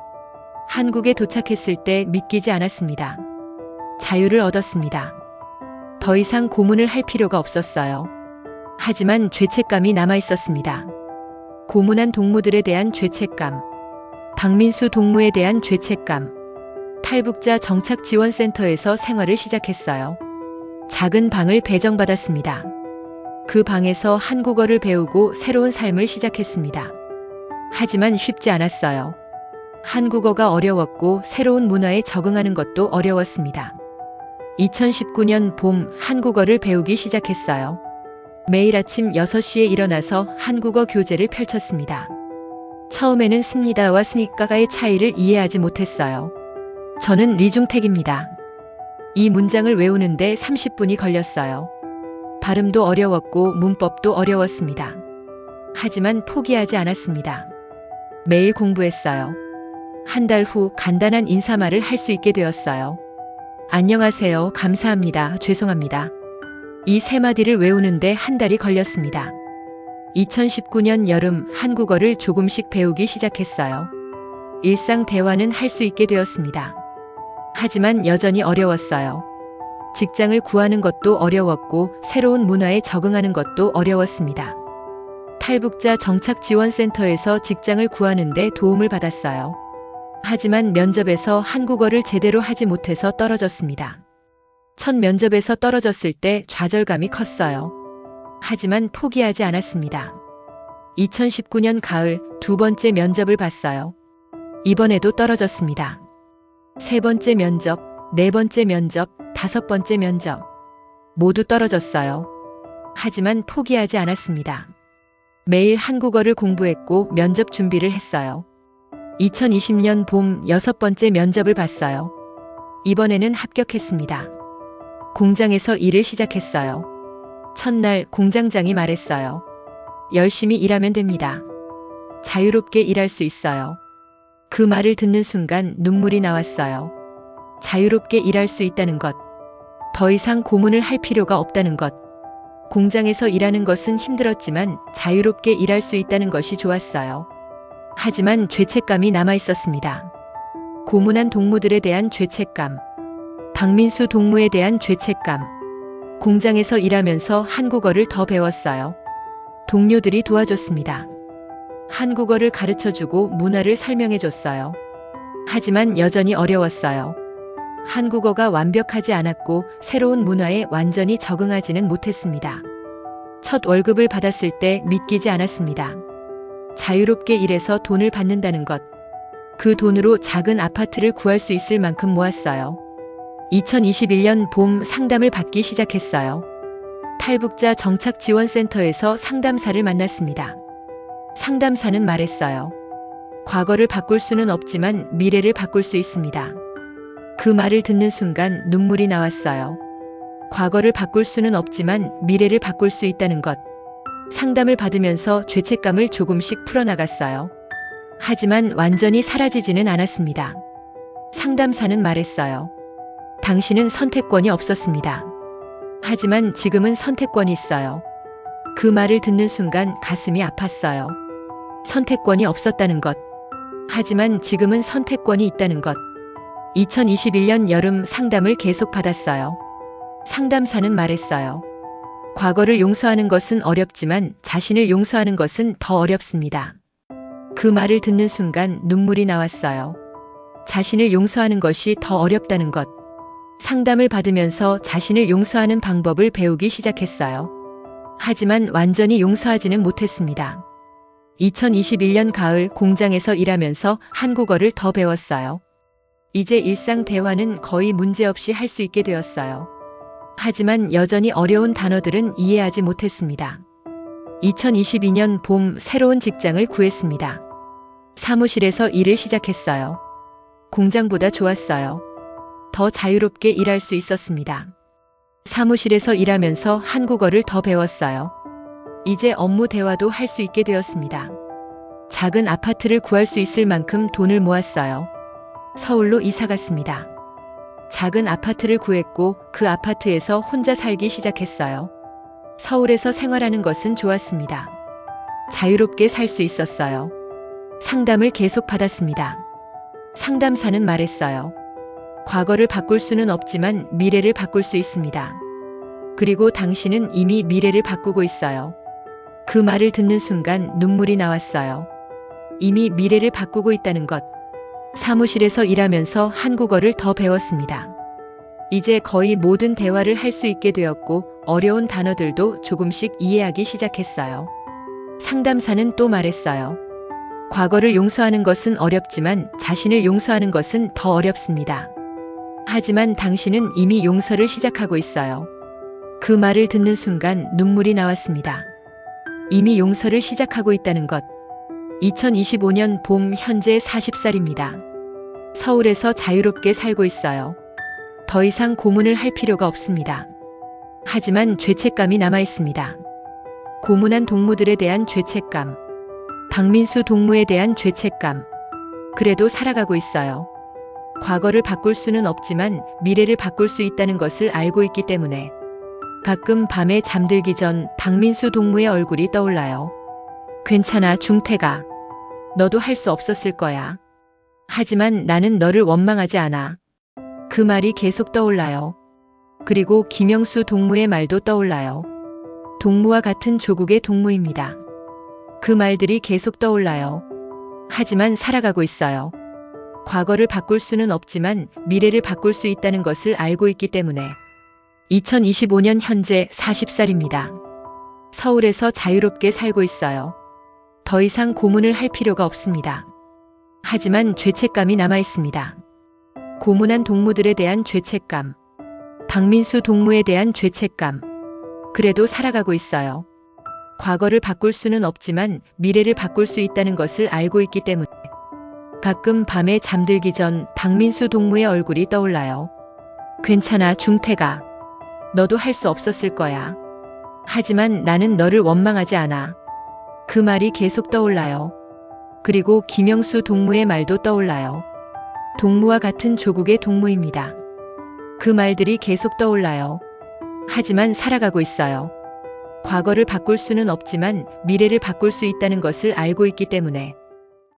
한국에 도착했을 때 믿기지 않았습니다. 자유를 얻었습니다. 더 이상 고문을 할 필요가 없었어요. 하지만 죄책감이 남아 있었습니다. 고문한 동무들에 대한 죄책감, 박민수 동무에 대한 죄책감. 탈북자 정착지원센터에서 생활을 시작했어요. 작은 방을 배정받았습니다. 그 방에서 한국어를 배우고 새로운 삶을 시작했습니다. 하지만 쉽지 않았어요. 한국어가 어려웠고 새로운 문화에 적응하는 것도 어려웠습니다. 2019년 봄 한국어를 배우기 시작했어요. 매일 아침 6시에 일어나서 한국어 교재를 펼쳤습니다. 처음에는 습니다와 스니까가의 차이를 이해하지 못했어요. 저는 리중택입니다. 이 문장을 외우는데 30분이 걸렸어요. 발음도 어려웠고 문법도 어려웠습니다. 하지만 포기하지 않았습니다. 매일 공부했어요. 한 달 후 간단한 인사말을 할 수 있게 되었어요. 안녕하세요, 감사합니다, 죄송합니다. 이 세 마디를 외우는데 한 달이 걸렸습니다. 2019년 여름 한국어를 조금씩 배우기 시작했어요. 일상 대화는 할 수 있게 되었습니다. 하지만 여전히 어려웠어요. 직장을 구하는 것도 어려웠고 새로운 문화에 적응하는 것도 어려웠습니다. 탈북자 정착지원센터에서 직장을 구하는데 도움을 받았어요. 하지만 면접에서 한국어를 제대로 하지 못해서 떨어졌습니다. 첫 면접에서 떨어졌을 때 좌절감이 컸어요. 하지만 포기하지 않았습니다. 2019년 가을 두 번째 면접을 봤어요. 이번에도 떨어졌습니다. 세 번째 면접, 네 번째 면접, 다섯 번째 면접. 모두 떨어졌어요. 하지만 포기하지 않았습니다. 매일 한국어를 공부했고 면접 준비를 했어요. 2020년 봄 여섯 번째 면접을 봤어요. 이번에는 합격했습니다. 공장에서 일을 시작했어요. 첫날 공장장이 말했어요. 열심히 일하면 됩니다. 자유롭게 일할 수 있어요. 그 말을 듣는 순간 눈물이 나왔어요. 자유롭게 일할 수 있다는 것. 더 이상 고문을 할 필요가 없다는 것. 공장에서 일하는 것은 힘들었지만 자유롭게 일할 수 있다는 것이 좋았어요. 하지만 죄책감이 남아 있었습니다. 고문한 동무들에 대한 죄책감. 박민수 동무에 대한 죄책감. 공장에서 일하면서 한국어를 더 배웠어요. 동료들이 도와줬습니다. 한국어를 가르쳐주고 문화를 설명해줬어요. 하지만 여전히 어려웠어요. 한국어가 완벽하지 않았고 새로운 문화에 완전히 적응하지는 못했습니다. 첫 월급을 받았을 때 믿기지 않았습니다. 자유롭게 일해서 돈을 받는다는 것. 그 돈으로 작은 아파트를 구할 수 있을 만큼 모았어요. 2021년 봄 상담을 받기 시작했어요. 탈북자 정착지원센터에서 상담사를 만났습니다. 상담사는 말했어요. 과거를 바꿀 수는 없지만 미래를 바꿀 수 있습니다. 그 말을 듣는 순간 눈물이 나왔어요. 과거를 바꿀 수는 없지만 미래를 바꿀 수 있다는 것. 상담을 받으면서 죄책감을 조금씩 풀어나갔어요. 하지만 완전히 사라지지는 않았습니다. 상담사는 말했어요. 당신은 선택권이 없었습니다. 하지만 지금은 선택권이 있어요. 그 말을 듣는 순간 가슴이 아팠어요. 선택권이 없었다는 것. 하지만 지금은 선택권이 있다는 것. 2021년 여름 상담을 계속 받았어요. 상담사는 말했어요. 과거를 용서하는 것은 어렵지만 자신을 용서하는 것은 더 어렵습니다. 그 말을 듣는 순간 눈물이 나왔어요. 자신을 용서하는 것이 더 어렵다는 것. 상담을 받으면서 자신을 용서하는 방법을 배우기 시작했어요. 하지만 완전히 용서하지는 못했습니다. 2021년 가을 공장에서 일하면서 한국어를 더 배웠어요. 이제 일상 대화는 거의 문제없이 할 수 있게 되었어요. 하지만 여전히 어려운 단어들은 이해하지 못했습니다. 2022년 봄 새로운 직장을 구했습니다. 사무실에서 일을 시작했어요. 공장보다 좋았어요. 더 자유롭게 일할 수 있었습니다. 사무실에서 일하면서 한국어를 더 배웠어요. 이제 업무 대화도 할 수 있게 되었습니다. 작은 아파트를 구할 수 있을 만큼 돈을 모았어요. 서울로 이사 갔습니다. 작은 아파트를 구했고 그 아파트에서 혼자 살기 시작했어요. 서울에서 생활하는 것은 좋았습니다. 자유롭게 살 수 있었어요. 상담을 계속 받았습니다. 상담사는 말했어요. 과거를 바꿀 수는 없지만 미래를 바꿀 수 있습니다. 그리고 당신은 이미 미래를 바꾸고 있어요. 그 말을 듣는 순간 눈물이 나왔어요. 이미 미래를 바꾸고 있다는 것. 사무실에서 일하면서 한국어를 더 배웠습니다. 이제 거의 모든 대화를 할 수 있게 되었고 어려운 단어들도 조금씩 이해하기 시작했어요. 상담사는 또 말했어요. 과거를 용서하는 것은 어렵지만 자신을 용서하는 것은 더 어렵습니다. 하지만 당신은 이미 용서를 시작하고 있어요. 그 말을 듣는 순간 눈물이 나왔습니다. 이미 용서를 시작하고 있다는 것. 2025년 봄 현재 40살입니다. 서울에서 자유롭게 살고 있어요. 더 이상 고문을 할 필요가 없습니다. 하지만 죄책감이 남아 있습니다. 고문한 동무들에 대한 죄책감. 박민수 동무에 대한 죄책감. 그래도 살아가고 있어요. 과거를 바꿀 수는 없지만 미래를 바꿀 수 있다는 것을 알고 있기 때문에 가끔 밤에 잠들기 전 박민수 동무의 얼굴이 떠올라요. 괜찮아, 중태가. 너도 할 수 없었을 거야. 하지만 나는 너를 원망하지 않아. 그 말이 계속 떠올라요. 그리고 김영수 동무의 말도 떠올라요. 동무와 같은 조국의 동무입니다. 그 말들이 계속 떠올라요. 하지만 살아가고 있어요. 과거를 바꿀 수는 없지만 미래를 바꿀 수 있다는 것을 알고 있기 때문에 2025년 현재 40살입니다. 서울에서 자유롭게 살고 있어요. 더 이상 고문을 할 필요가 없습니다. 하지만 죄책감이 남아 있습니다. 고문한 동무들에 대한 죄책감. 박민수 동무에 대한 죄책감. 그래도 살아가고 있어요. 과거를 바꿀 수는 없지만 미래를 바꿀 수 있다는 것을 알고 있기 때문에 가끔 밤에 잠들기 전 박민수 동무의 얼굴이 떠올라요. 괜찮아, 중태가. 너도 할 수 없었을 거야. 하지만 나는 너를 원망하지 않아. 그 말이 계속 떠올라요. 그리고 김영수 동무의 말도 떠올라요. 동무와 같은 조국의 동무입니다. 그 말들이 계속 떠올라요. 하지만 살아가고 있어요. 과거를 바꿀 수는 없지만 미래를 바꿀 수 있다는 것을 알고 있기 때문에